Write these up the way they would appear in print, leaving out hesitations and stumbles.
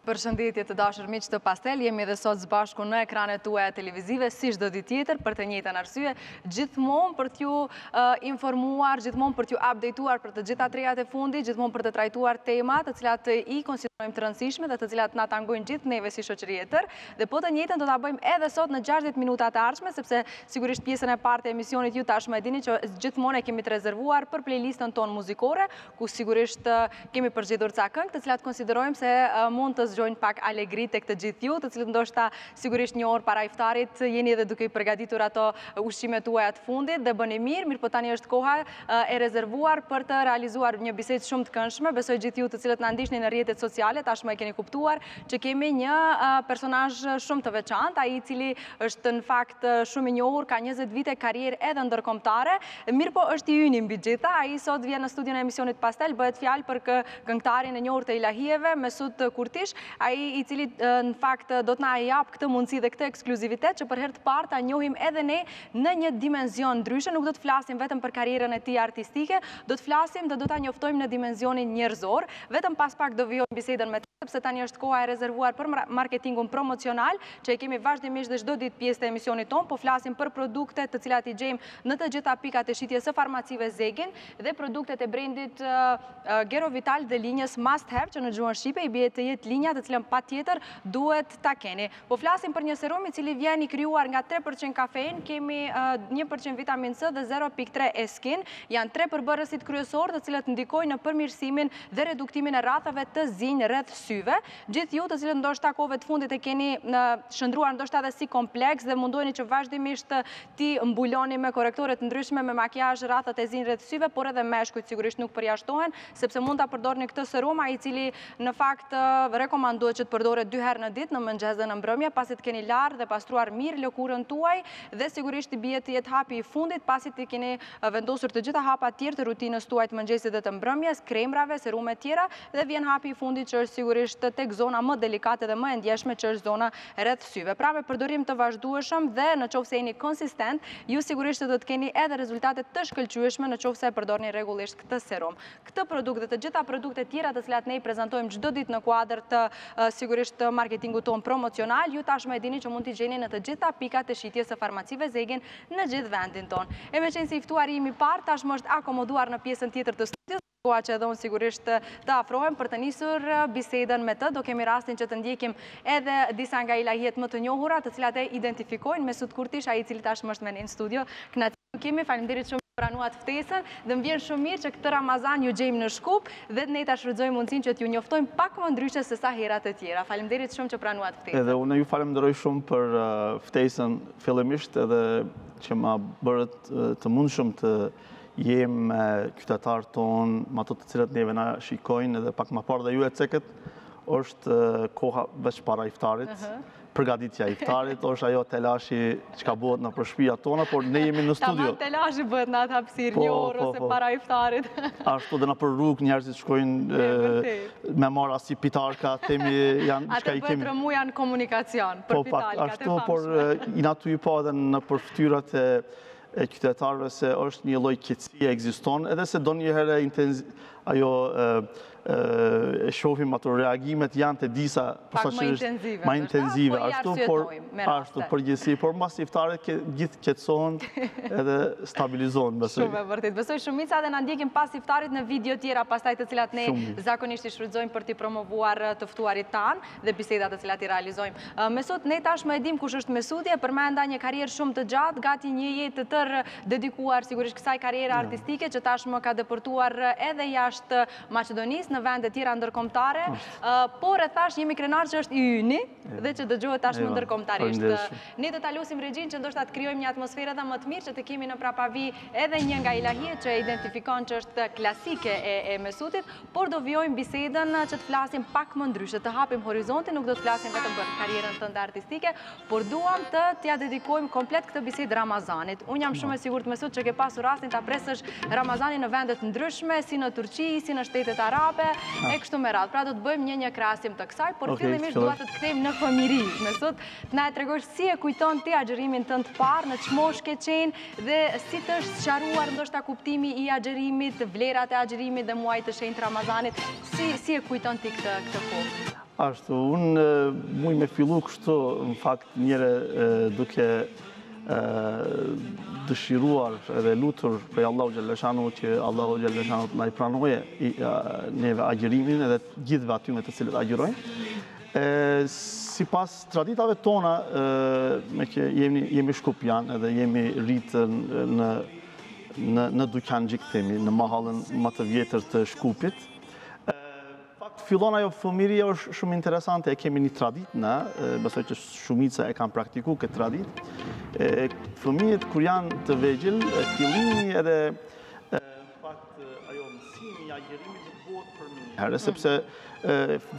Përshëndetje të dashur miq të Pastel, jemi edhe sot së bashku në ekranet tuaja televizive, si çdo ditë tjetër, për të njëjtën arsye, gjithmonë për t'ju informuar, gjithmonë për t'ju updateuar për të gjitha trejat e fundit, gjithmonë për të trajtuar tema të cilat i konsiderojmë të rëndësishme dhe të cilat na tangojnë gjithë neve si shoqëri e tërë, dhe po të njëjtën do ta bëjmë edhe sot në 60 minutat e ardhshme, sepse sigurisht pjesën e parë të emisionit ju tashmë e dini që gjithmonë e kemi të rezervuar për playlistën tonë muzikore, ku sigurisht kemi përgjigjur ca këngë të cilat konsiderojmë se mund të zgjojnë pak alegri tek të gjithë ju, të cilët ndoshta sigurisht një orë para iftarit jeni edhe duke i përgatitur ato ushqimet tuaja të fundit dhe bëni mirë, po tani është koha e rezervuar për të realizuar një bisedë shumë të këndshme. Besoj gjithë ju të cilët na ndiqni në rrjetet sociale, tashmë e keni kuptuar që kemi një personazh shumë të veçantë, ai i cili është në fakt shumë i njohur, ka 20 vite karrierë edhe ndërkombëtare, mirëpo është i yni mbi gjitha. Ai sot vjen në studion e emisionit Pastel, bëhet fjalë për këngëtarin e njohur të ilahijeve, Mesut Kurtish, ai i cili në fakt do të na jap këtë mundësi dhe këtë ekskluzivitet që për herë të parë ta njohim edhe ne në një dimension ndryshe. Nuk do të flasim vetëm për karrierën e tij artistike, do të flasim dhe do ta njoftojmë në dimensionin njerëzor. Vetëm pas pak do vijojmë bisedën me të, sepse tani është koha e rezervuar për marketingun promocional, që e kemi vazhdimisht dhe çdo ditë pjesë të emisionit ton, po flasim për produktet të cilat i gjejmë në të gjitha pikat e shitjes së farmacive Zegin dhe produktet e brendit Gero Vital dhe linjës Must Have, që në gjuhën shqipe i bie të jetë linja të cilën patjetër duhet ta keni. Po flasim për një serum i cili vjen i krijuar nga 3% kafein, kemi 1% vitamin C dhe 0.3 eskin. Janë 3 përbërësit kryesor të cilët ndikojnë në përmirësimin dhe reduktimin e rrathave të zinj rreth syve. Gjithë ju të cilët ndoshta kohëve të fundit e keni shndruar ndoshta edhe si kompleks dhe mundoheni që vazhdimisht ti mbuloni me korrektore të ndryshme, me makiazh rrathat e zinj rreth syve, por edhe meshkujt sigurisht nuk përjashtohen, sepse mund ta përdorni këtë serum, ai i cili në fakt rekomandohet që të përdoret 2 herë në ditë, në mëngjes dhe në mbrëmje, pasi të keni larë dhe pastruar mirë lëkurën tuaj, dhe sigurisht i bie të jetë hapi i fundit pasi të keni vendosur të gjitha hapat tjerë të rutinës tuaj të mëngjesit dhe të mbrëmjes, kremrave, serume tjera, dhe vjen hapi i fundit që është sigurisht tek zona më delikate dhe më e ndjeshme, që është zona rreth syve. Pra me përdorim të vazhdueshëm dhe në qoftë se jeni konsistent, ju sigurisht do të keni edhe rezultate të shkëlqyeshme në qoftë se e përdorni rregullisht këtë serum. Këtë produkt dhe të gjitha produktet tjera të cilat ne i prezantojmë çdo ditë në kuadër të sigurisht marketingu ton promocional, ju tashmë e dini që mund t'i gjeni në të gjitha pikat e shitjes së farmacive Zegin në gjithë vendin ton. E me qenë se i ftuari im i parë tashmë është akomoduar në pjesën tjetër të studios, koha që edhe unë sigurisht të afrohem për të nisur bisedën me të. Do kemi rastin që të ndjekim edhe disa nga ilahijet më të njohura, të cilat e identifikojnë Mesut Kurtish, ai i cili tashmë është me ne në studio. Kemi, faleminderit shumë që pranuat ftesën, dhe më vjen shumë mirë që këtë Ramazan ju gjejmë në Shkup dhe ne ta shfrytëzojmë mundësinë që t'ju njoftojmë pak më ndryshe se sa herat e tjera. Faleminderit shumë që pranuat ftesën. Edhe unë ju falenderoj shumë për ftesën fillimisht, edhe që ma bërët të mundshëm të jem me qytetarët tonë, me ato të cilët neve na shikojnë, edhe pak më parë dhe ju e cekët, është koha veç para iftarit. Përgatitja e iftarit është ajo telashi që ka bëhet në shtëpiat tona, por ne jemi në studio. Tamam telashi bëhet në atë hapësirë një orë ose para iftarit. Ashtu dhe në për rrugë njerëzit shkojnë me marra si pitarka, themi janë atë bëhet rëmuja në komunikacion për pitalkat e ashtu, por i natu i pa edhe në përftyrat e qytetarëve se është një lloj keqësie ekziston, edhe se do një herë ajo e shohim ato reagimet janë të disa më intenzive, ashtu përgjithësi, por mas iftarit gjithë qetësohen edhe stabilizohen. Shumë e vërtet. Besoj shumica dhe na ndjekin pas iftarit në video tjera pastaj të cilat ne zakonisht i shfrytëzojmë për t'i promovuar të ftuarit tanë dhe bisedat të cilat i realizojmë. Mesut, ne tashmë e dim kush është Mesuti, përmenda një karrierë shumë të gjatë, gati një jetë të tërë dedikuar sigurisht kësaj karriere artistike që tashmë ka depërtuar edhe jashtë Maqedonisë, në vende tjera ndërkombëtare, por e thash jemi krenar që është i yni dhe që dëgjohet tashmë ndërkombëtarisht. Ne do ta lusim regjin që ndoshta të krijojmë një atmosferë edhe më të mirë, që të kemi në prapavi edhe një nga ilahijet që identifikon që është klasike e Mesutit, por do vijojmë bisedën që të flasim pak më ndryshe, të hapim horizontin, nuk do të flasim vetëm për karrierën tënde artistike, por duam të t'ia dedikojmë komplet këtë bisedë Ramazanit. Unë jam shumë e sigurt Mesut që ke pasur rastin ta presësh Ramazanin në vende të ndryshme, si në Turqi, si në Shtetet Arabe, e kështu me radhë. Pra do të bëjmë një krahasim të kësaj, por fillimisht dua të kthejmë në fëmijëri. Mesut, na e tregosh si e kujton ti agjërimin tënd të parë, në ç'moshë ke qenë dhe si të është sqaruar ndoshta kuptimi i agjërimit, vlerat e agjërimit dhe muajit të shenjtë Ramazanit. Si e kujton ti këtë kohë? Ashtu, unë muj me fillu kështu, në fakt njëre duke dëshiruar edhe lutur prej Allahu Gjellëshanu që Allahu Gjellëshanu na i pranoje neve agjërimin edhe gjithve atyme të cilët agjërojnë. Si pas traditave tona, me që jemi shkupjan edhe jemi rritën në Dukangjik themi, në mahallën më të vjetër të Shkupit. Fillon ajo fëmijëria është shumë interesante, e kemi një traditë na, besoj që shumica e kanë praktikuar këtë traditë. Fëmijët kur janë të vegjël, fillimi edhe fakt ajo mësimi i agjërimit bëhet për një herë, sepse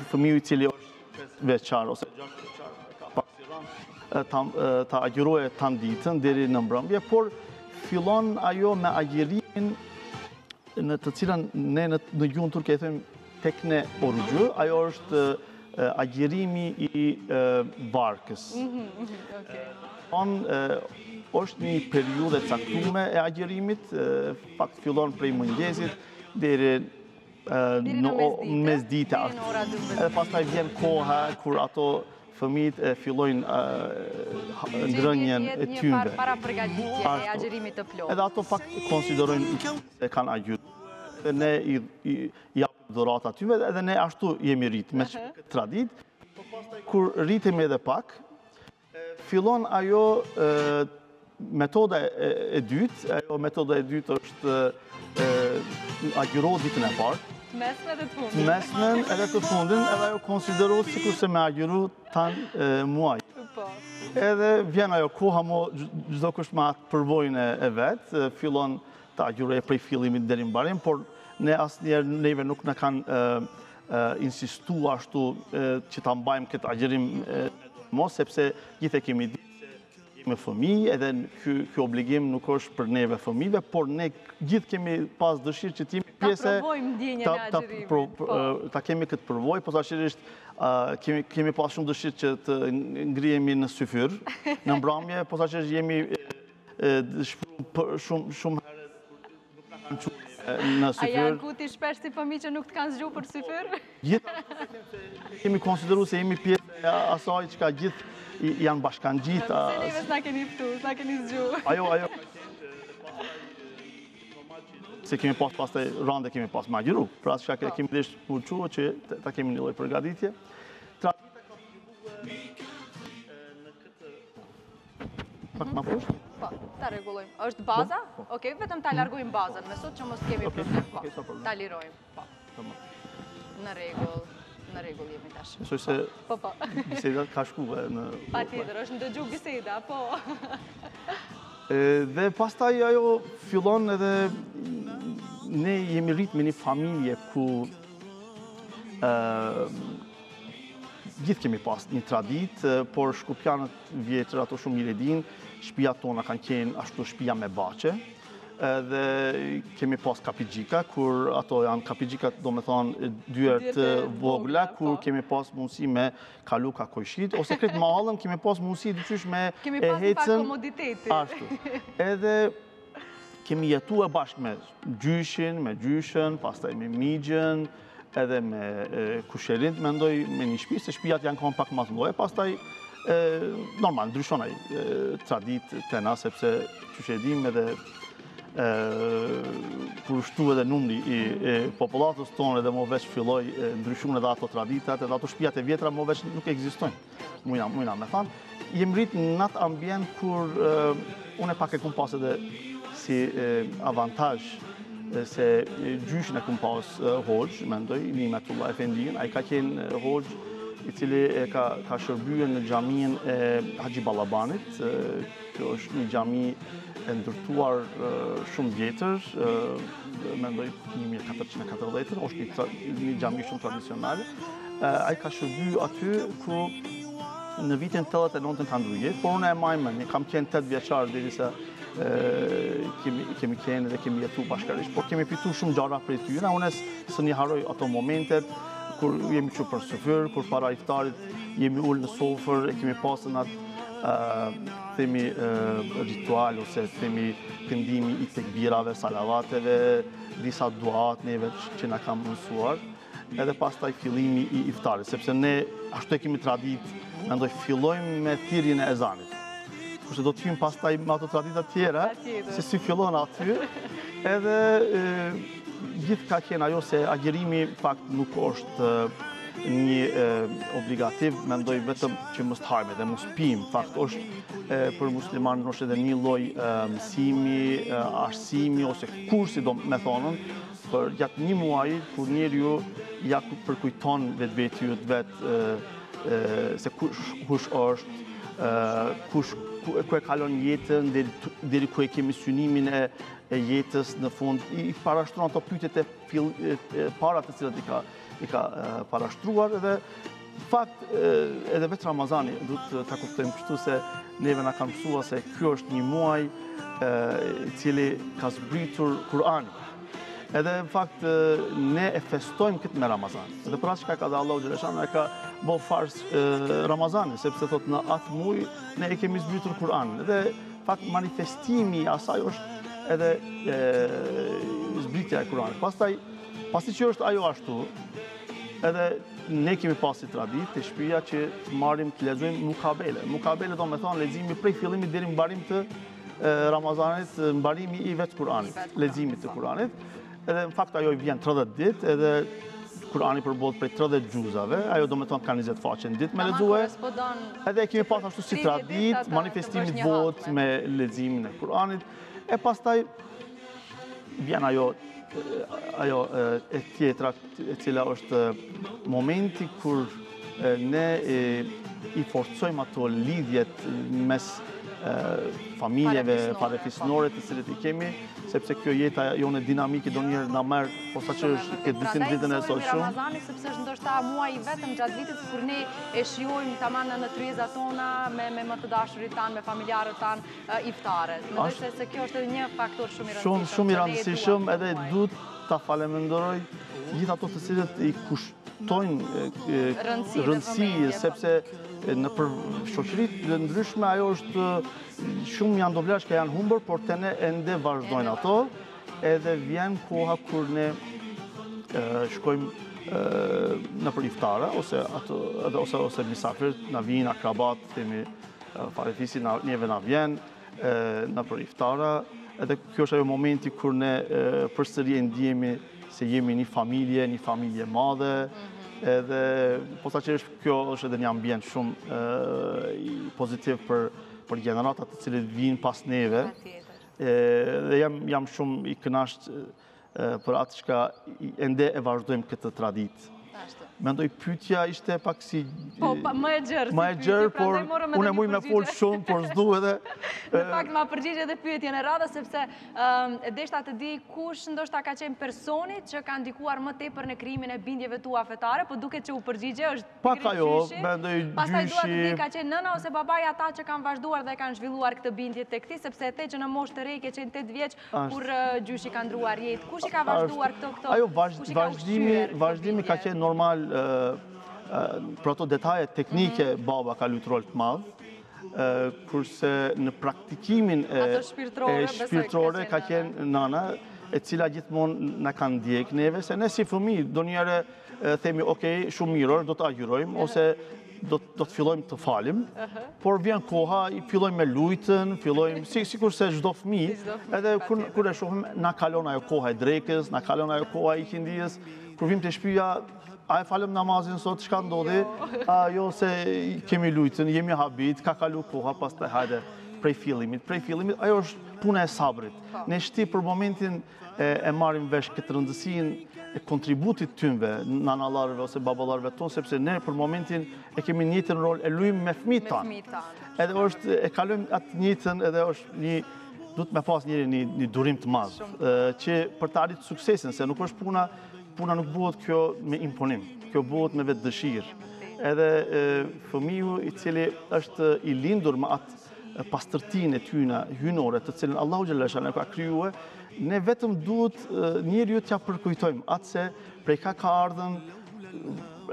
fëmiu i cili është 5 vjeçar ose 6 vjeçar ka pak si rënd ta agjëroje tan ditën deri në mbrëmje, por fillon ajo me agjërimin në të cilën ne në gjuhën turke e themi tekne orugjë, ajo është agjërimi i barkës. Është një periudhë e caktuar e agjërimit, fakt fillon prej mëngjesit deri në mesdite. Edhe pastaj vjen koha kur ato fëmijët fillojnë ngrënien e tyre. Para përgatitjes e agjërimit të plotë. Edhe ato fakt konsiderojnë se kanë agjëruar. Dhe ne i japim dhurat atyve, edhe ne ashtu jemi rritë me këtë tradit. Kur rritemi edhe pak, fillon ajo metoda e dytë. Ajo metoda e dytë është agjërohet ditën e parë. Mesme dhe të fundin. Mesmen edhe të fundin, edhe ajo konsiderohet sikur se me agjëru tanë muaj. Edhe vjen ajo koha mo çdo kush me atë përvojën e vet, fillon ta agjëroje prej fillimit deri në mbarim, por ne asnjëherë neve nuk na kanë insistuar ashtu që ta mbajmë këtë agjërim mos, sepse gjithë e kemi ditë se jemi fëmijë, edhe ky obligim nuk është për neve fëmijëve, por ne gjithë kemi pas dëshirë që të jemi pjesë ta provojmë ndjenjën e agjërimit. Ta kemi këtë përvojë, posaçërisht kemi pas shumë dëshirë që të ngrihemi në syfyr, në mbrëmje, posaçërisht jemi shumë herë nuk na kanë çuar në syfyr. A janë kuti shpesh si fëmijë që nuk të kanë zgjuar për syfyr? Gjithë kemi konsideruar se jemi pjesë e asaj që ka gjithë janë bashkangjit. Se neve s'na keni ftu, s'na keni zgjuar. Ajo se kemi pastaj rande kemi pas me agjëru. Pra atë shkak e kemi desh urçuar që ta kemi një lloj përgatitje. Tradita ka filluar në këtë pak më poshtë. Po, ta rregullojmë. Është baza? Okej, vetëm ta largojmë bazën, me sot që mos kemi problem. Po, ta lirojmë. Po. Në rregull jemi tash. Besoj se Po. biseda ka shkuar në Patjetër, është ndëgju biseda, po. Dhe pastaj ajo fillon edhe ne jemi rritë me një familje ku gjithë kemi pas një tradit, por shkupjanët vjetër ato shumë mirë e dinë, shtëpia tona kanë qenë ashtu shtëpia me bache, dhe kemi pas kapigjika, kur ato janë kapigjikat do me thonë dyert vogla, kur kemi pas mundësi me kalu ka kojshit, ose këtë mahallën kemi pas mundësi dyqysh me e hecën. Kemi pas një pak komoditeti. Ashtu. Edhe kemi jetuar bashkë me gjyshin, pastaj me migjën, edhe me kusherind, mendoj me një shtëpi, se shtëpijat janë kanë pak më të mëdha, pastaj normal ndryshon ai tradit tena, sepse çuç e dim edhe kur shtu edhe numri i popullatës tonë edhe më veç filloj ndryshun edhe ato traditat, edhe ato shtëpijat e vjetra më veç nuk ekzistojnë. Mujna me thanë. Jem rrit në atë ambient kur unë pak e kum pas edhe si avantazh se gjyshin e kum pas hoxh, mendoj, Nimetullah Efendin, ai ka qenë hoxh i cili ka shërbyer në xhamin e Haxhi Ballabanit. Kjo është një xhami e ndërtuar shumë vjetër, mendoj 1440, është një xhami shumë tradicional. Ai ka shërbyer aty ku në vitin 89 ka ndryer, por unë e majmën, kam qenë 8 vjeçar derisa kemi qenë dhe kemi jetu bashkërisht, por kemi fitu shumë gjëra prej tyre. Unë së një haroj ato momentet kur jemi që për syfyr, kur para iftarit jemi ullë në sofër, e kemi pasë në atë themi ritual ose themi këndimi i tekbirave, salavateve, disa duat neve që na kam mësuar. edhe pastaj fillimi i iftarit, sepse ne ashtu e kemi tradit, mendoj fillojmë me thirrjen e ezanit. Kurse do të hyjmë pastaj me ato tradita tjera, se si fillon aty, edhe gjithë ka qenë ajo se agjerimi fakt nuk është një obligativ, mendoj vetëm që mos të hajme dhe mos pim, fakt është për musliman është edhe një lloj mësimi, arsimi ose kursi do me thonën, për gjatë një muaji kur njeriu ja përkujton vetvetit se kush është, ku e kalon jetën, deri ku e kemi synimin e jetës në fund, i parashtron ato pyetjet e para të cilat i ka parashtruar edhe fakt edhe vetë Ramazani duhet ta kuptojmë kështu se neve na kanë mësuar se ky është një muaj i cili ka zbritur Kur'ani. Edhe në fakt ne e festojmë këtë me Ramazan. Dhe për atë çka ka dhe Allahu xhaleshano e ka bo fars Ramazanin, sepse thot në atë muaj ne e kemi zbritur Kur'anin. Dhe fakt manifestimi i asaj është edhe zbritja e Kur'anit. Pasi që është ajo ashtu, edhe ne kemi pasi tradit të shtëpia që të marrim të lexojmë mukabele. Mukabele do me thonë leximi prej fillimit deri në mbarim të Ramazanit, mbarimi i vetë Kur'anit, leximit të Kur'anit. Edhe në fakt ajo i vjen 30 ditë, edhe Kur'ani përbohet prej 30 gjuzave, ajo do me thonë ka 20 faqe në ditë me lexue. Edhe kemi pas ashtu si tradit, manifestimi vot me leximin e Kur'anit. E pastaj vjen ajo e tjetra e cila është momenti kur ne i forcojmë ato lidhjet mes familjeve parafisnore të cilët i kemi, sepse kjo jeta jone dinamike do njerë na merr, posa që është këtë vitin ditën e sot shumë. Ramazani, sepse është ndoshta muaj i vetëm gjatë vitit kur ne e shijojmë tamam në tryezat tona me më të dashurit tanë, me familjarët tanë iftaret. Mendoj se kjo është edhe një faktor shumë i rëndësishëm. Shumë i rëndësishëm, edhe duhet ta falenderoj gjithë ato të cilët i kushtojnë rëndësi, sepse në për shoqëritë të ndryshme ajo është shumë janë doblesh që janë humbur, por të ne ende vazhdojnë ato, edhe vjen koha kur ne shkojmë në për iftare, ose misafirët na vinë, akrabat, themi farefisi njeve na vjen në për iftare, edhe kjo është ajo momenti kur ne përsëri e ndjemi se jemi një familje madhe, edhe posaçërisht kjo është edhe një ambient shumë pozitiv për generatat të cilët vinë pas neve. Dhe jam shumë i kënaqur për atë çka ende e vazhdojmë këtë traditë. Mendoj pyetja ishte pak si më e gjerë, por unë muj me fol shumë, por s'du edhe. Në fakt ma përgjigj edhe pyetjen e radhës, sepse deshta të di kush ndoshta ka qenë personi që ka ndikuar më tepër në krijimin e bindjeve tua fetare, po duket që u përgjigje është pak ajo, mendoj gjyshi. Pastaj dua të di ka qenë nëna ose babai ata që kanë vazhduar dhe kanë zhvilluar këtë bindje tek ti, sepse e the që në moshë të re ke qenë 8 vjeç kur gjyshi ka ndruar jetë. Kush i ka vazhduar këto? Ajo vazhdimi ka qenë normal. Për ato detaje teknike baba ka luajtur rol të madh, kurse në praktikimin e shpirtërore ka qenë nana, e cila gjithmonë na ka ndjek neve, se ne si fëmijë donjëherë themi ok, shumë mirë, do të agjërojmë ose do të fillojmë të falim, por vjen koha, i fillojmë me lutjen, fillojmë sikur se çdo fëmijë, edhe kur e shohim na kalon ajo koha e drekës, na kalon ajo koha e ikindijës, kur vim te shtëpia. A e falem namazin sot, çka ndodhi? Jo se kemi lutjen, jemi habit, ka kalu koha, pastaj hajde prej fillimit. Ajo është puna e sabrit. Ne shti për momentin e marrim vesh këtë rëndësinë e kontributit tynve, nanalarëve ose babalarëve tonë, sepse ne për momentin e kemi njëjtin rol, e luajmë me fëmijët tanë. Edhe është e kalojmë atë njëjtën, edhe është duhet me pas një durim të madh, që për të arritur suksesin, se nuk është puna nuk bëhet kjo me imponim, kjo bëhet me vetë dëshirë. Edhe fëmiu i cili është i lindur me atë pastërtinë e tyre hyjnore, të cilën Allahu xhallahu ka krijuar, ne vetëm duhet njeriu t'ia përkujtojmë atë se prej ka ardhur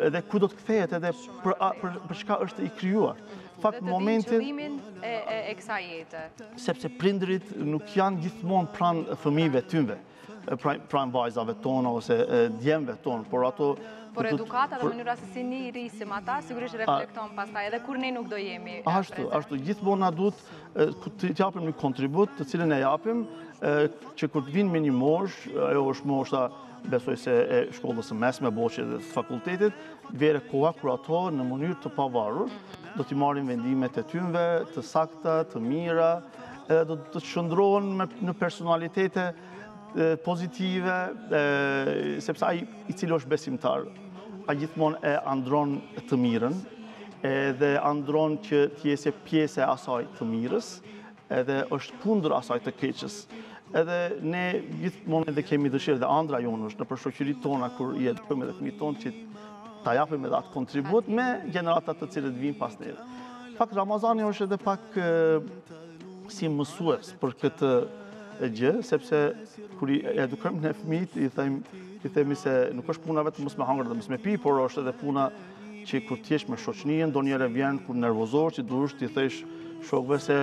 edhe ku do të kthehet edhe për çka është i krijuar. Fakt momentin qëllimin e kësaj jete. Sepse prindrit nuk janë gjithmonë pranë fëmijëve tyre. pranë vajzave tona ose djemve tonë, por ato... Por edukata dhe mënyra se si një rrisim ata, sigurisht reflekton pastaj, edhe kur ne nuk do jemi Ashtu, gjithmonë na duhet të japim një kontribut të cilën e japim, që kur të vinë me një mosh, ajo është mosha, besoj se e shkollës së mesme, boqe dhe fakultetit, vere koha kur ato në mënyrë të pavarur, do t'i marrin vendimet e tyre, të sakta, të mira, edhe do të shndrohen në personalitete pozitive, sepse ai i cili është besimtar, ai gjithmonë e andron të mirën, edhe andron që t'jese pjesë e asaj të mirës, edhe është kundër asaj të keqës. Edhe ne gjithmonë edhe kemi dëshirë, dhe ëndra jonë është në shoqëritë tona kur i edukojmë edhe fëmijët tonë që ta japim edhe atë kontribut me generatat të cilët vinë pas neve. Pak Ramazani është edhe pak si mësues për këtë gjë, sepse kur i edukojmë ne fëmijët, i themi se nuk është puna vetëm mos me hangër dhe mos me pi, por është edhe puna që kur t'jesh me shoqërinë, ndonjëherë vjen kur nervozohesh, që duhesh t'i thesh shokëve se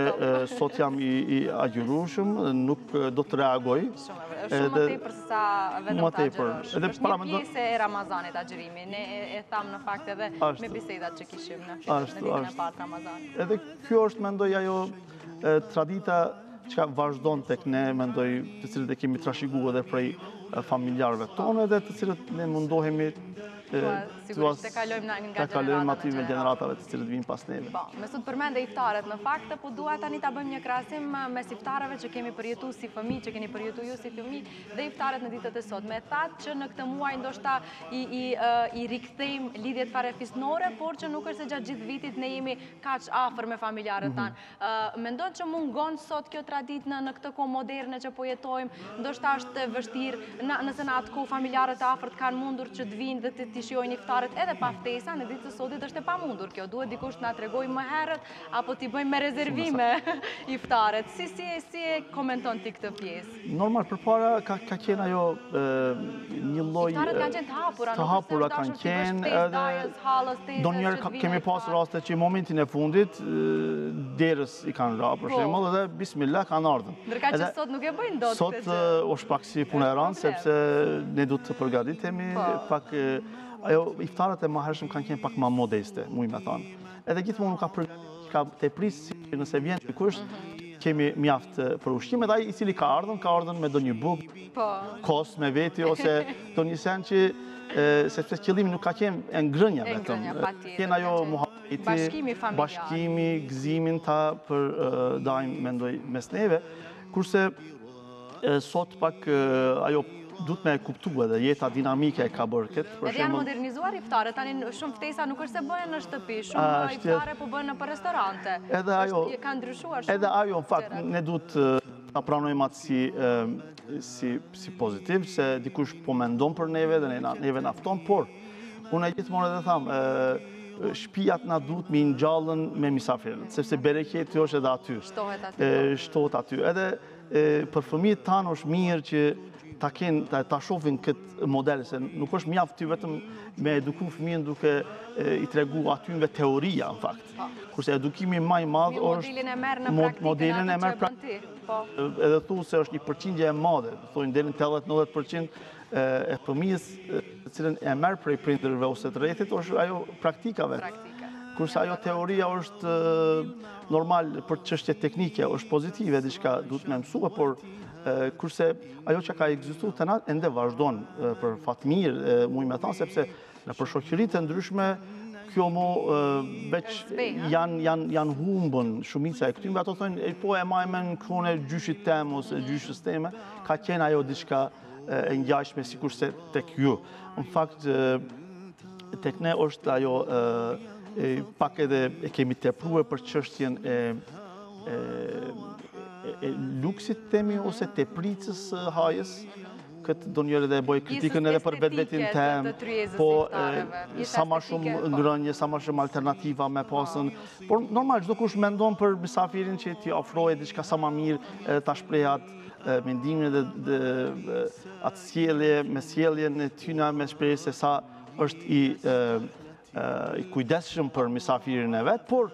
sot jam i agjërueshëm, nuk do të reagoj. Shumë më tepër se sa vetëm të agjërosh. Është një pjesë e Ramazanit agjërimi. Ne e thamë në fakt edhe me bisedat që kishim në ditën e parë të Ramazanit. Edhe kjo është, mendoj, ajo tradita që vazhdon tek ne, mendoj, të cilët e kemi trashëguar edhe prej familjarëve tonë, edhe të cilët ne mundohemi sigurisht të kalojmë nga generatave të cilët vinë pas neve. Po, me sot përmende iftaret në fakt, po dua tani ta bëjmë një krahasim mes iftareve që kemi përjetuar si fëmijë, që keni përjetuar ju si fëmijë, dhe iftaret në ditët e sotme. Thatë që në këtë muaj ndoshta i rikthejmë lidhjet farefisnore, por që nuk është se gjatë gjithë vitit ne jemi kaq afër me familjarët tanë. Mendon që mungon sot kjo traditë në këtë kohë moderne që po jetojmë, ndoshta është vështirë nëse në atë kohë familjarët e afërt kanë mundur që të vinë dhe të shijojnë iftaret edhe pa ftesa, në ditën e sotit është e pamundur kjo. Duhet dikush na tregojë më herët apo t'i bëjmë me rezervime iftaret. Si e komenton ti këtë pjesë? Normal, përpara ka qenë ajo një lloj iftaret kanë qenë të hapura kanë qenë edhe ndonjëherë kemi pas raste që në momentin e fundit derës i kanë ra, për shembull, edhe bismillah kanë ardhur. Ndërka që sot nuk e bëjnë dot këtë. Sot është pak si punë e rëndë, sepse ne duhet të përgatitemi pak. Ajo iftaret e mëhershëm kanë qenë pak më modeste, muj me thonë. Edhe gjithmonë ka të prisë që nëse vjen dikush, kemi mjaft për ushqim, edhe ai i cili ka ardhur me ndonjë bukë, kos me veti ose ndonjë sen që sepse qëllimi nuk ka qenë ngrënia vetëm. Qenë ajo muhabeti, bashkimi, gëzimin ta për dajmë mendoj mes neve, kurse sot pak ajo duhet me kuptu edhe jeta dinamike e ka bërë këtë. Edhe janë modernizuar iftaret, tani shumë ftesa nuk është se bëhen në shtëpi, shumë iftare po bëhen në restorante. Ka ndryshuar shumë. Edhe ajo, në fakt, ne duhet ta pranojmë atë si pozitiv, se dikush po mendon për neve dhe neve nafton, por unë e gjithmonë edhe thamë, shtëpiat na duhet me ngjallën me mysafirët, sepse bereketi është edhe aty. Shtohet aty. Edhe për fëmijët tanë është mirë që ta shohin këtë model, se nuk është mjaft ty vetëm me eduku fëmijën duke i tregu atyve teoria, në fakt. Kurse edukimi më i madh është modelin e merr praktikë. Edhe thu se është një përqindje e madhe, thonë deri në 80-90% e fëmijës të cilën e merr prej prindërve ose të rrethit është ajo praktikave. Kurse ajo teoria është normal për çështje teknike, është pozitive, diçka duhet me mësua, por kurse ajo që ka ekzistuar të natë ende vazhdon për fatë mirë, muj me thanë, sepse në për shoqëritë ndryshme kjo mo veç janë humbën shumica e këtyre, ato thonë po e majme në krone gjyshit tem ose gjyshës teme, ka qenë ajo diçka e ngjashme sikur se tek ju. Në fakt tek ne është ajo pak edhe e kemi tepruar për çështjen e luksit temi ose tepricës hajës, këtë do njërë dhe boj kritikën edhe për vetin tem, po sa ma shumë ngrënje, sa ma shumë alternativa me pasën, por normal çdo kush mendon për mysafirin që t'i ofrohet diçka sa ma mirë, ta shpreh atë mendimin dhe atë sjellje, me sjelljen e tyna me shpreh se sa është i kujdesshëm për mysafirin e vet, por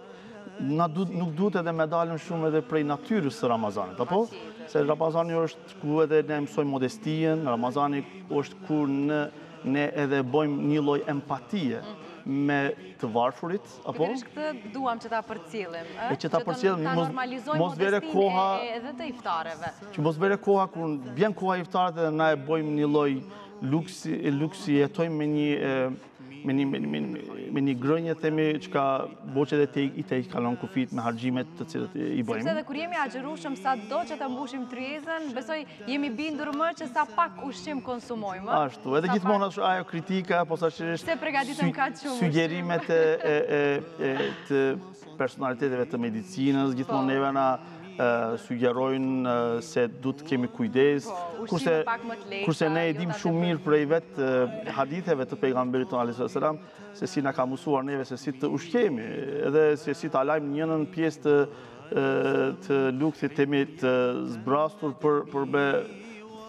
nuk duhet edhe me dalim shumë edhe prej natyrës së Ramazanit, apo? Se Ramazani është ku edhe ne mësojmë modestien, Ramazani është ku ne edhe bëjmë një lloj empatie me të varfërit, apo? Pikërisht këtë duam që ta përcjellim, E që ta përcjellim, ta normalizojmë modestinë edhe të iftareve. Që mos vere koha kur vjen koha e iftarit dhe na e bëjmë një lloj luksi, jetojmë me një grënje themi çka boqet e te i kalon kufit me harxhimet të cilët i bëjmë. Sepse edhe kur jemi agjërueshëm sado që të mbushim tryezën, besoj jemi bindur më që sa pak ushqim konsumojmë. Ashtu, edhe gjithmonë është ajo kritika, posaçërisht se përgatitëm kaq shumë. Sugjerimet të personaliteteve të medicinës, gjithmonë neve na sugjerojnë se du të kemi kujdes, kurse ne e dim shumë mirë prej vetë haditheve të pejgamberit tonë a.s. se si na ka mësuar neve se si të ushqemi, edhe se si të alajmë njënën pjesë të lukthit temi të zbrastur për me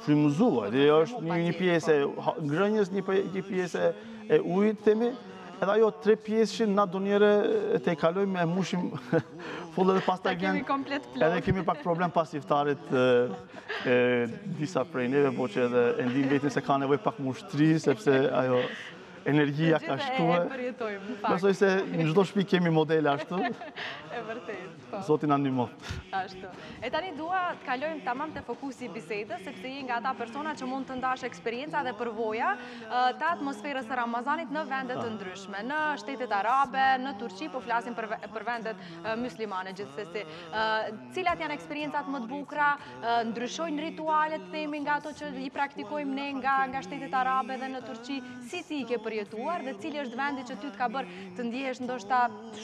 frymëzuar. Është një pjesë e ngrënjës, një pjesë e ujit temi, edhe ajo 3 pjesëshin na do njëre te i kalojmë e mushim full edhe pas ta vjen. Edhe kemi pak problem pas iftarit disa prej neve, po që edhe e ndim vetin se ka nevoj pak mushtri, sepse ajo energjia ka shkue. Besoj se në çdo shtëpi kemi modele ashtu. E vërtet, po. Zoti na ndihmo. Ashtu. E tani dua të kalojmë tamam te fokusi i bisedës, sepse je nga ata persona që mund të ndash eksperienca dhe përvoja të atmosferës së Ramazanit në vende të ndryshme, në shtetet arabe, në Turqi, po flasim për vendet muslimane gjithsesi. Cilat janë eksperiencat më të bukura, ndryshojnë ritualet themi nga ato që i praktikojmë ne nga shtetet arabe dhe në Turqi, si ti i ke përjetuar dhe cili është vendi që ty të ka bërë të ndjehesh ndoshta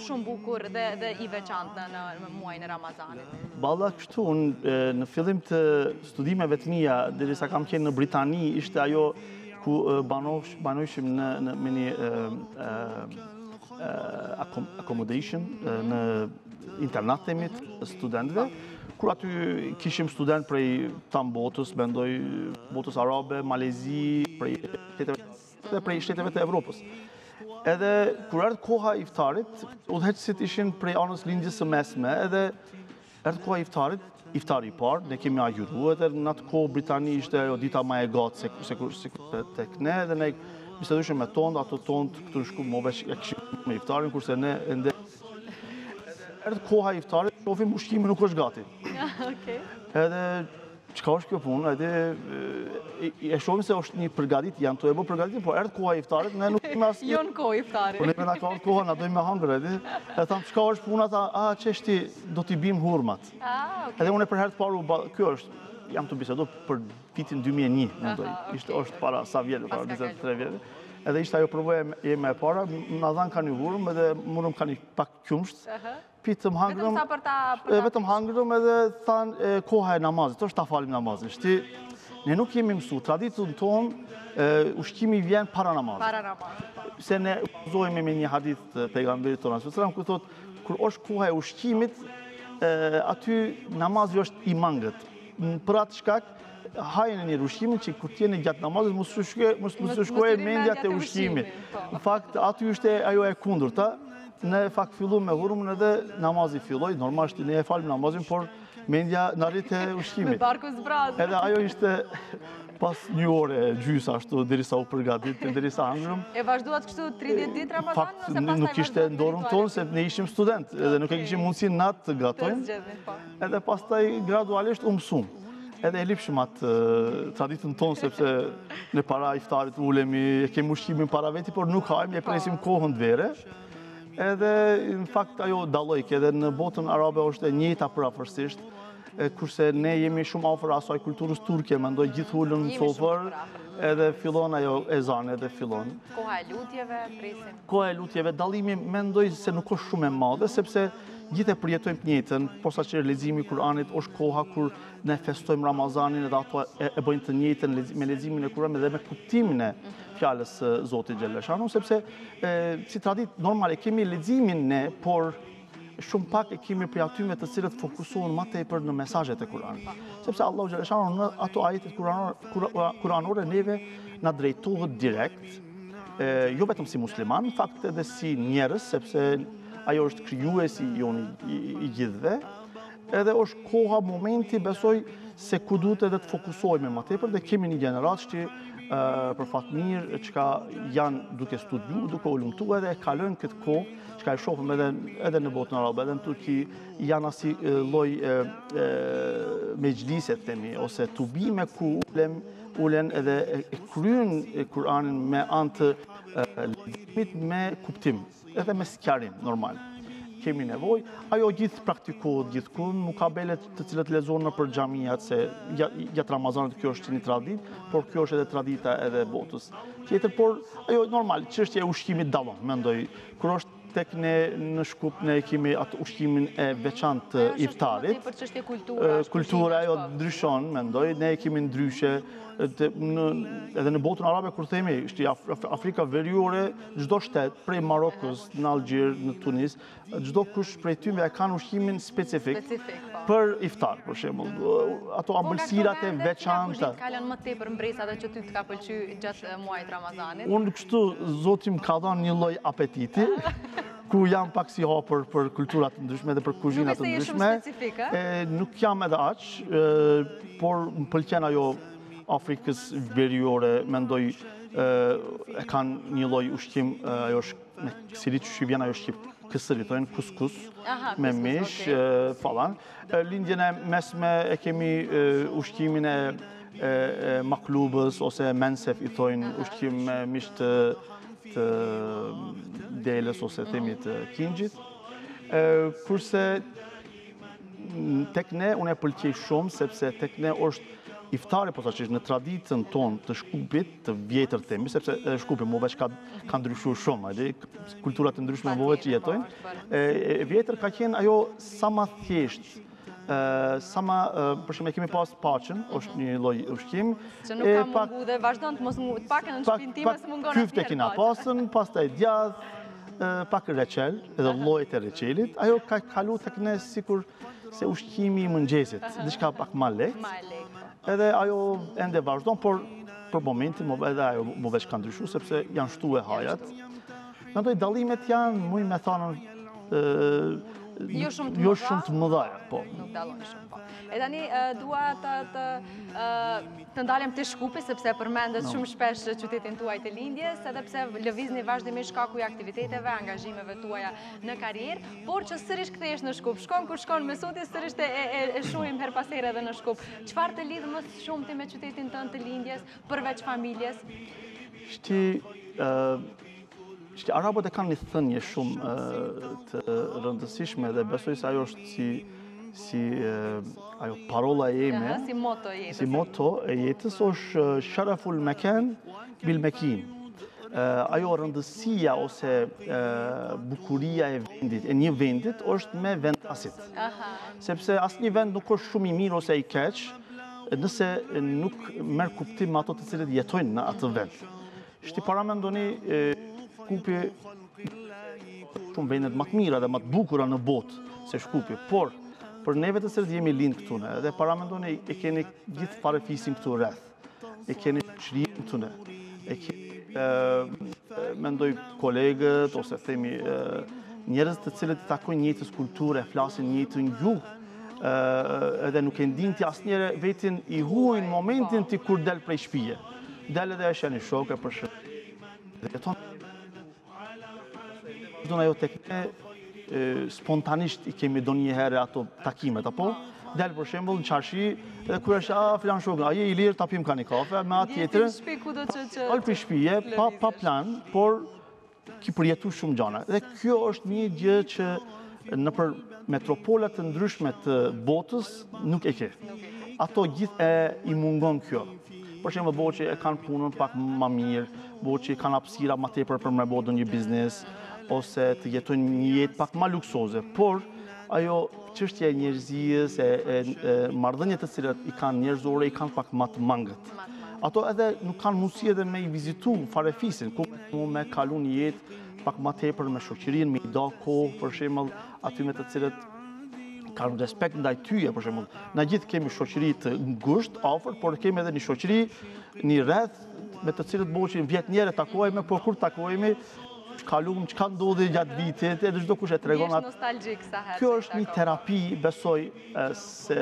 shumë bukur dhe i veçantë në muajin e Ramazanit? Balla kështu, në fillim të studimeve të mia, derisa kam qenë në Britani, ishte ajo ku banojshim me një accommodation në internat themit studentëve, kur aty kishim student prej tam botës, mendoj botës arabe, Malezi, prej shteteve të Evropës. Edhe kur erdhë koha e iftarit, udhëheqësit ishin prej anës lindjes së mesme, edhe erdhë koha e iftarit, iftari i parë, ne kemi agjëruar, edhe në atë kohë Britani ishte ajo dita më e gatë se tek ne, dhe ne bisedueshim me tonë, ato tonë këtu në Shkup Movesh e kishim me iftarin, kurse ne ende erdhë koha e iftarit, shofim ushqimi nuk është gati. Edhe çka është kjo punë, e shohim se është një përgatitje, janë të e bërë përgatitje, po erdhë koha e iftarit, ne nuk kemi asnjë. Jo në kohë iftarit. Po ne na ka ardhur koha, na dojmë me hangër, e tham çka është puna, çeshti do t'i bim hurmat. Edhe unë për herë të parë, kjo është, jam të biseduar për vitin 2001, mendoj. Është para sa vjetë, para 23 vjetë. Edhe ishte ajo përvoja jeme e para, na dhanë ka një hurmë, edhe murëm ka një pak qumsht. Pitëm hangrëm, vetëm hangrëm edhe thanë koha e namazit, është ta falim namazin. Ne nuk jemi mësu, traditën tonë, ushqimi vjen para namazit. Se ne uzojme me një hadith të pejgamberit tonë, ku thotë, kur është koha e ushqimit, aty namazi është i mangët. Për atë shkak, hajën e një ushqimin që kur t'jene gjatë namazit, mos të shkojë mendja të ushqimit. Në fakt, aty është ajo e kundërta. Ne fakt fillu me hurmën edhe namazi filloj, normalisht ne e falim namazin, por mendja në rritë e ushqimit. Me barku zbrazë. Edhe ajo ishte pas një ore gjysë ashtu, derisa u përgatit, derisa hangrëm. E vazhduat kështu 30 ditë Ramazan, ose pastaj nuk ishte në dorën tonë, se ne ishim student, edhe nuk e kishim mundësi natë të gatojmë. Edhe pastaj gradualisht u mësum. Edhe e lipshim atë traditën tonë, sepse në para iftarit ulemi, e kemi ushqimin para veti, por nuk hajmë, e presim kohën të vere. Edhe, në fakt, ajo dallojke, edhe në botën arabe është e njëjta përafërsisht, kurse ne jemi shumë afër asaj kulturës turke, mendoj gjithë ulën në sofër, edhe fillon ajo ezane dhe fillon. Koha e lutjeve, presim. Koha e lutjeve, dallimi mendoj se nuk është shumë e madhe, sepse gjithë e përjetojmë të njëjtën, posaçërisht leximi i Kuranit është koha kur ne festojmë Ramazanin edhe ato e bëjnë të njëjtën me leximin e Kuranit dhe me kuptimin e fjalës së Zotit Xheleshanu, sepse si tradit normal e kemi leximin ne, por shumë pak e kemi prej atyme të cilët fokusohen më tepër në mesazhet e Kuranit. Sepse Allahu Xheleshanu në ato ajetet kuranore neve na drejtohet direkt, jo vetëm si musliman, në fakt edhe si njerëz, sepse ajo është krijuesi jonë i gjithëve, edhe është koha, momenti, besoj, se ku duhet edhe të fokusohemi më tepër dhe kemi një gjenerat që për fat mirë që janë duke studiu, duke u lumtuar edhe e kalojnë këtë kohë që e shohim edhe në botën arabe, edhe në Turqi janë asi lloj mejlise themi ose tubime ku ulen edhe e kryejnë Kur'anin me anë të leximit me kuptim, edhe me sqarim normal. Kemi nevojë, ajo gjithë praktikohet gjithkund, nuk ka belet të cilët lexohen nëpër xhamijat se gjatë Ramazanit kjo është një traditë, por kjo është edhe tradita edhe botës tjetër, por ajo normal, çështja e ushqimit dallon, mendoj. Kur është tek ne në Shkup ne kemi atë ushqimin e veçantë të iftarit. Për çështje kultura. Kultura ajo ndryshon, mendoj, ne kemi ndryshe edhe në botën arabe kur themi, Afrika Veriore, çdo shtet, prej Marokës, në Algjer, në Tunis, çdo kush prej tyre kanë ushqimin specifik për iftar, për shembull. Ato ambëlsirat e veçanta. Kalën më tepër mbresat që ty të ka pëlqyer gjatë muajit Ramazanit. Unë kështu Zoti më ka dhënë një lloj apetiti. Ku jam pak si hapur për kulturat të ndryshme dhe për kuzhinat të ndryshme. Nuk jam edhe aq, por më pëlqen ajo Afrikës Veriore, mendoj e kanë një lloj ushqim, ajo është me siç shqipjan ajo shqip kësëri, thonë kuskus me mish, falan. Lindjen e mesme e kemi ushqimin e maklubës ose mensef i thonë ushqim me mish të delës ose themi të kingjit. Kurse tek ne unë e pëlqej shumë sepse tek ne është iftari posaçërisht në traditën tonë të Shkupit, të vjetër themi, sepse Shkupi më veç ka ndryshuar shumë, kulturat të ndryshme më veç jetojnë. E vjetër ka qenë ajo sa ma thjesht, për shembull kemi pas paqen, është një lloj ushqim. Që nuk ka mungu dhe vazhdon të mos mungu, të pakën në shtëpinë time s'mungon asnjëherë. Kyfte kina pasën, pastaj djath, pak reçel, edhe llojet e reçelit. Ajo ka kalu tek ne sikur se ushqimi i mëngjesit, diçka pak më lehtë. Edhe ajo ende vazhdon, por për momentin edhe ajo më veç ka ndryshuar sepse janë shtuar hajat. Mendoj dallimet janë, muj me thënë, jo shumë të mëdha, po. Nuk dallojnë shumë, po. E tani dua të ndalem te Shkupi sepse përmendet shumë shpesh qytetin tuaj të lindjes, edhe pse lëvizni vazhdimisht shkaku i aktiviteteve, angazhimeve tuaja në karrierë, por që sërish kthehesh në Shkup. Shkon kur shkon me sotje sërish e shohim her pas here edhe në Shkup. Çfarë të lidh më shumë ti me qytetin tënd të lindjes, përveç familjes? Arabët e kanë një thënie shumë të rëndësishme dhe besoj se ajo është si ajo parola e jeme, si moto e jetës. Si moto e jetës është sharaful mekan bil mekin. Ajo rëndësia ose bukuria e një vendit është me vendasit. Sepse asnjë vend nuk është shumë i mirë ose i keq nëse nuk merr kuptim ato të cilët jetojnë në atë vend. Shti paramendoni Shkupi shumë vendet më të mira dhe më të bukura në botë se Shkupi, por për neve të cilët jemi lind këtu ne, dhe paramendoni e keni gjithë farefisin këtu rreth, e keni shoqërinë këtu ne, e keni mendoj kolegët ose themi njerëz të cilët takojnë njëjtës kulture, flasin njëjtën gjuhë, edhe nuk e ndin ti asnjëherë vetin i huaj në momentin ti kur del prej shtëpie. Del edhe e sheni shokë për shembull. Ajo tek ne spontanisht i kemi donjëherë ato takimet, apo del për shembull në çarshi dhe kur është filan shokë, a je i lirë ta pim ka një kafe me atë tjetër. Ol për shtëpie pa plan, por ki përjetu shumë gjëra. Dhe kjo është një gjë që nëpër metropolat të ndryshme të botës nuk e ke. Ato gjithë i mungon kjo. Për shembull, boçi e kanë punën pak më mirë, boçi kanë hapësira më tepër për me bërë një biznes ose të jetojnë një jetë pak më luksoze, por ajo çështja e njerëzisë, marrëdhëniet të cilat i kanë njerëzore i kanë pak më të mangët. Ato edhe nuk kanë mundësi edhe me i vizitu farefisin, ku me kalu një jetë pak më tepër me shoqërinë, me i dal kohë, për shembull, atyre të cilët kanë respekt ndaj tyje, për shembull. Na gjithë kemi shoqëri të ngushtë, afër, por kemi edhe një shoqëri, një rreth me të cilët boçi vjet njëherë takohemi, por kur takohemi, kalum, çka ndodhi gjatë vitit, edhe çdo kush e tregon Jesh atë. nostalgjik sa herë. Kjo që është një takova. terapi, besoj se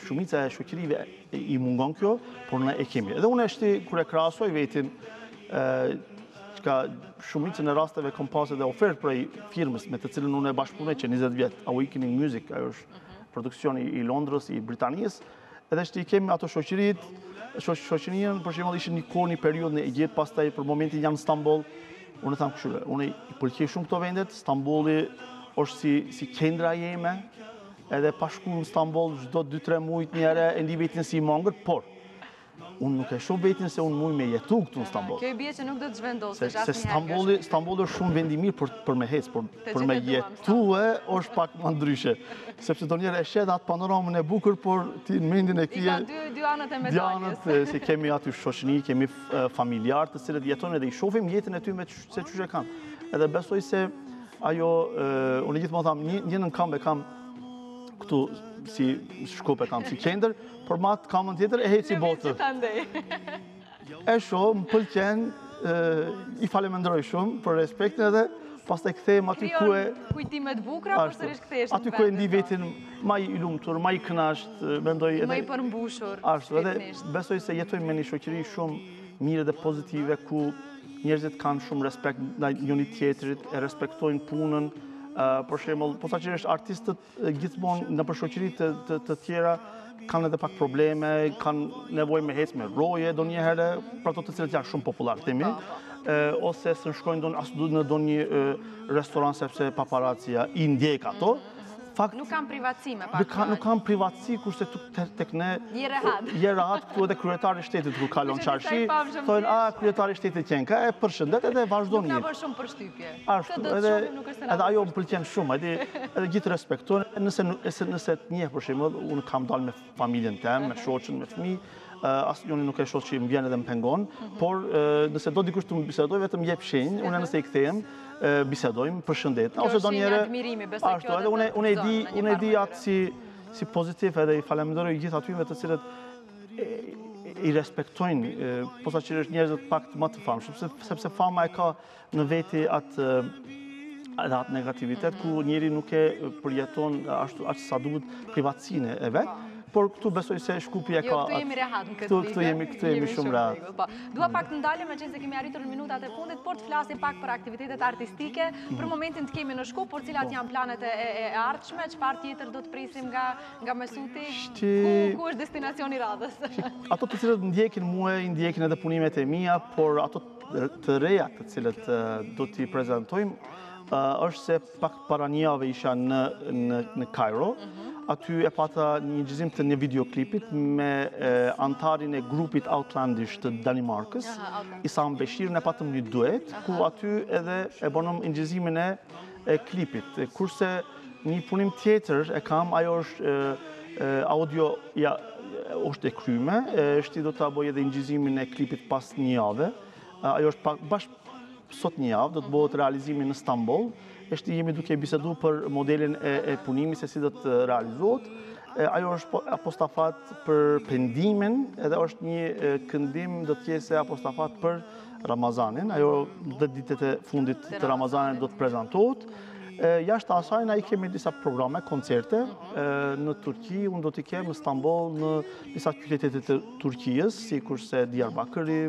shumica e shoqërive i mungon kjo, por ne e kemi. Edhe unë kur e krahasoj vetin, ka shumicën e rasteve kom pas edhe ofertë prej firmës me të cilën unë e bashkëpunoj që 20 vjet, Awakening Music, ajo është produksioni i Londrës, i Britanisë, edhe i kemi ato shoqërinë, për shembull ishin një kohë, një periudhë në Egjipt, pastaj për momentin janë në Stamboll. Unë tham kështu, unë i pëlqej shumë këto vendet, Stambolli është si kendra jeme, edhe pa shku në Stamboll çdo 2-3 muaj një herë e ndi vetin si i mangër, por unë nuk e shoh vetin se unë muj me jetu këtu në Stamboll. Kjo i bie që nuk do të zhvendosesh Se Stambolli është shumë vend i mirë për me hec, për me jetue është pak më ndryshe. Sepse donjëherë e shet atë panoramën e bukur, por ti në mendjen e I ka dy anët e medaljes. se kemi aty shoqëni, kemi familjarë të cilët jetojnë edhe i shohim jetën e ty se çush e kanë. Edhe besoj se ajo, unë gjithmonë tham, një në kam këtu si Shkup e kam si qendër, por ma të kamën tjetër e heci botë. E shoh, më pëlqen, i falemendroj shumë për respektin edhe pastaj kthehem aty ku e kujtimet bukura, përsërish kthehesh. Aty ku e ndi vetin më i lumtur, më i kënaqur, mendoj edhe më i përmbushur. Ashtu, edhe besoj se jetojmë me një shoqëri shumë mirë dhe pozitive ku njerëzit kanë shumë respekt ndaj njëri tjetrit, e respektojnë punën. Për shembull, posaçërisht artistët gjithmonë në shoqëri të tjera kanë edhe pak probleme, kanë nevojë me hec me roje donjëherë, për ato të cilët janë shumë popullor themi, ose s'në shkojnë në ndonjë restoran sepse paparacia i ndjek ato. Nuk kam privatësi me pak. Nuk kam privatësi, kurse tek ne je rehat këtu edhe kryetari i shtetit kur kalon çarshi, thonë kryetari i shtetit qenka, e përshëndet edhe vazhdon mirë. Nuk na bën shumë përshtypje. Ashtu, edhe ajo më pëlqen shumë, edhe gjithë respektojnë, nëse të njeh për shembull, unë kam dalë me familjen time, me shoqën, me fëmijë, asnjëri nuk e shoh që më vjen edhe më pengon, por nëse do dikush të më bisedoj, vetëm jep shenjë, unë nëse i kthehem, bisedojmë, përshëndet. Ose donjëherë admirimi, besoj kjo edhe unë e di atë si pozitiv edhe i falenderoj gjithë atyve të cilët i respektojnë posaçërisht njerëzit pak më të famshëm, sepse fama e ka në veti atë negativitet ku njeri nuk e përjeton ashtu sa duhet privatësinë e vet. Por këtu besoj se Shkupi e ka... Jo, këtu jemi rehat në këtë vite. Këtu jemi shumë rehat. Dua pak të ndalim, me qenë se kemi arritur në minutat e fundit, por të flasim pak për aktivitetet artistike. Për momentin të kemi në Shkup, por cilat janë planet e ardhshme, çfarë tjetër do të prisim nga Mesuti? Ku është destinacioni radhës? Ato të cilët ndjekin mua, i ndjekin edhe punimet e mia, por ato të reja të cilët do t'i prezantojmë, është se pak para një jave isha në Kairo. Aty e pata një gjizim të një videoklipit me antarin e grupit Outlandish të Danimarkës, Isam Beshir, ne patëm një duet, ku aty edhe e bonëm ingjizimin e klipit. Kurse një punim tjetër e kam, ajo është audio, është e kryme, është i do të boj edhe ingjizimin e klipit pas një jave. Ajo është bashkë sot një javë, do të bëhet realizimi në Stamboll. Jemi duke bisedu për modelin e punimi se si do të realizohet. Ajo është apostafat për pendimin, edhe është një këndim do të jese apostafat për Ramazanin. Ajo dhe ditët e fundit të Ramazanin do të prezentohet. Jashtë asaj, na i kemi disa programe, koncerte në Turqi, unë do t'i kem në Stamboll, në disa qytetet të Turqijës, si kurse Diyarbakëri,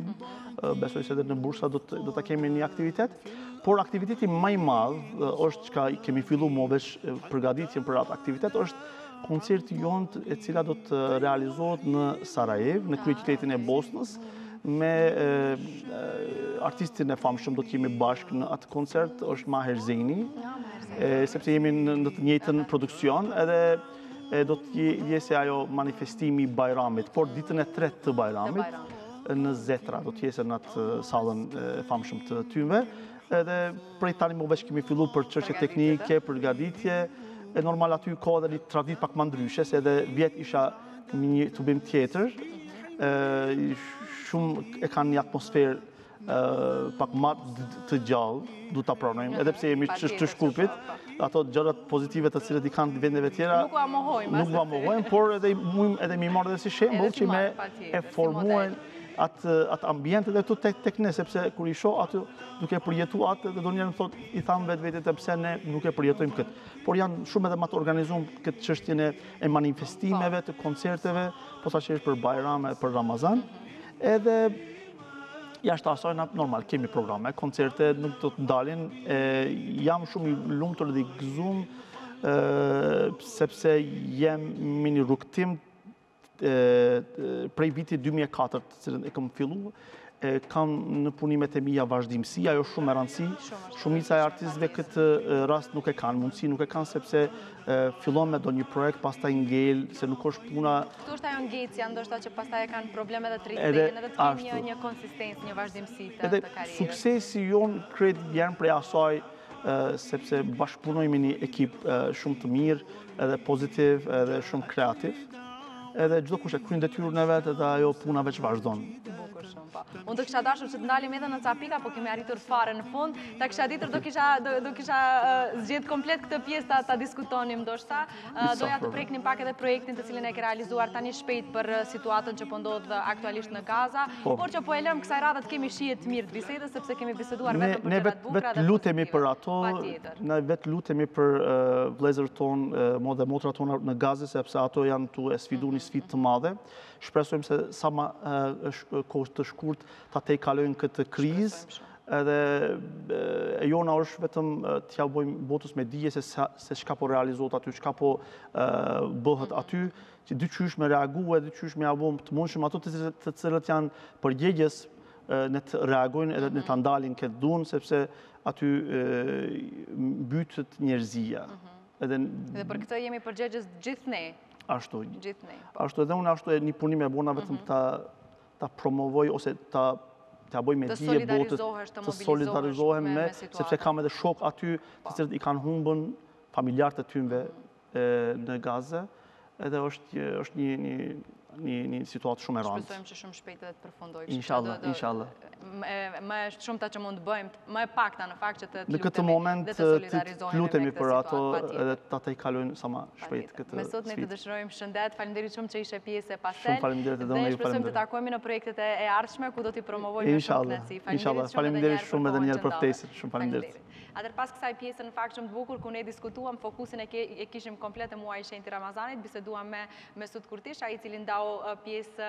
besoj se edhe në Bursa do t'a kemi një aktivitet. Por aktiviteti më i madh është që kemi fillu më veç përgatitjen për atë aktivitet, është koncerti jonë e cila do të realizohet në Sarajev, në kryeqytetin e Bosnës, me artistin e famshëm do të jemi bashkë në atë koncert, është Maher Zeni, sepse jemi në të njëjtën produksion, edhe do të jese ajo manifestimi i Bajramit, por ditën e tretë të Bajramit, në Zetra, do të jese në atë sallën e famshëm të tyve. Edhe prej tani më veç kemi fillu për çështje teknike, përgatitje, e normal aty ka edhe një traditë pak më ndryshe, se edhe vjet isha një tubim tjetër, shumë e kanë një atmosferë pak më të gjallë, du ta pranojmë, edhe pse jemi të Shkupit, ato gjërat pozitive të cilët i kanë vendeve tjera, nuk u amohojmë, por edhe mi marrë dhe si shembull që me e atë ambient dhe këtu tek ne, sepse kur i shoh aty duke përjetu atë dhe do njerën thot, i tham vetë pse ne nuk e përjetojmë këtë. Por janë shumë edhe ma të organizuar këtë çështjen e manifestimeve, të koncerteve, posaçërisht për Bajram e për Ramazan. Edhe jashtë asaj normal kemi programe, koncerte nuk do të ndalin. Jam shumë i lumtur dhe i gëzuar sepse jemi në rrugtim prej vitit 2004, të cilën e kam fillu, kam në punimet e mia vazhdimësi, ajo shumë e rëndësi. Shumica e artistëve këtë rast nuk e kanë mundësi, nuk e kanë sepse fillon me do një projekt, pastaj ngel, se nuk është puna. Këtu është ajo ngecja, ndoshta që pastaj e kanë probleme dhe të rritjen edhe të kenë një konsistencë, një vazhdimësi të karrierës. Edhe suksesi jonë krejt vjen prej asaj sepse bashkëpunojmë një ekip shumë të mirë, edhe pozitiv, edhe shumë kreativ. Edhe çdo kush e kryen detyrën e vet, edhe ajo puna veç vazhdon. Bukur shumë, po. Unë do kisha dashur që të ndalim edhe në ca pika, po kemi arritur fare në fund. Ta kisha ditur do kisha zgjedh komplet këtë pjesë ta diskutonim ndoshta. Doja të preknim pak edhe projektin të cilin e ke realizuar tani shpejt për situatën që po ndodh aktualisht në Gaza, por që po e lëm kësaj radhe të kemi shije të mirë të bisedës, sepse kemi biseduar vetëm për gjëra të bukura dhe lutemi për ato, ne vetë lutemi për vëllezërit tonë dhe motrat tona në Gazë, sepse ato janë tu e sfidu një sfidë të madhe. Shpresojmë se sa më kohë të shkurt ta kalojnë këtë krizë, edhe e jona është vetëm t'ja bëjmë botës me dije se çka po realizohet aty, çka po bëhet aty, që dyqysh me reagu e dyqysh me avum të mundshëm ato të cilët janë përgjegjës në të reagojnë edhe në të ndalin këtë dunë, sepse aty mbytet njerëzia. Dhe për këtë jemi përgjegjës gjithë ne. Ashtu edhe unë ashtu e një punim e bona vetëm ta promovoj ose ta bëj me dije botës, të solidarizohem me, sepse kam edhe shok aty të cilët i kanë humbën familjarët e tyre në Gazë, edhe është një situatë shumë e rëndë. Shpresojmë që shumë shpejt edhe të përfundojë. Inshallah. Më shumëta që mund të bëjmë, më e pakta në fakt që të në këtë moment të lutemi për ato edhe ta kalojnë sa më shpejt këtë sfidë. Me sot ne të dëshirojmë shëndet, faleminderit shumë që ishe pjesë e Pastel. Shumë faleminderit edhe unë ju shpresojmë të takojmë në projektet e ardhshme ku do t'i promovojmë shumë kënaqësi. Inshallah. Faleminderit shumë edhe një herë për ftesën. Shumë faleminderit. Atër pas kësaj pjesë në fakt shumë të bukur, ku ne diskutuam, fokusin e kishim komplet e muaj shenjtë Ramazanit, biseduam me Mesut Kurtish, ai i cili ndau pjesë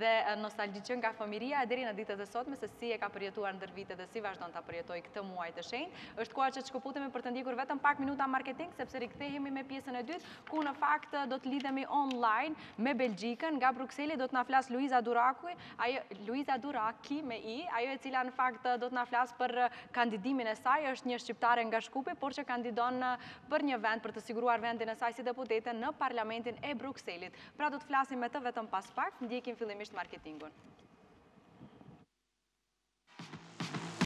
dhe nostalgjike nga fëmiria e deri në ditët e sotme, se si e ka përjetuar ndër vite dhe si vazhdon ta përjetojë këtë muaj të shenjtë. Është koha që të shkëputemi për të ndjekur vetëm pak minuta marketing, sepse rikthehemi me pjesën e dytë, ku në fakt do të lidhemi online me Belgjikën. Nga Brukseli do të na flas Luiza Duraki me i, ajo e cila në fakt do të na flas për kandidimin e saj, është një shqiptare nga Shkupi, por që kandidon për një vend për të siguruar vendin e saj si deputete në Parlamentin e Brukselit. Pra do të flasim me të vetëm pas pak, ndjekim fillimisht marketingun.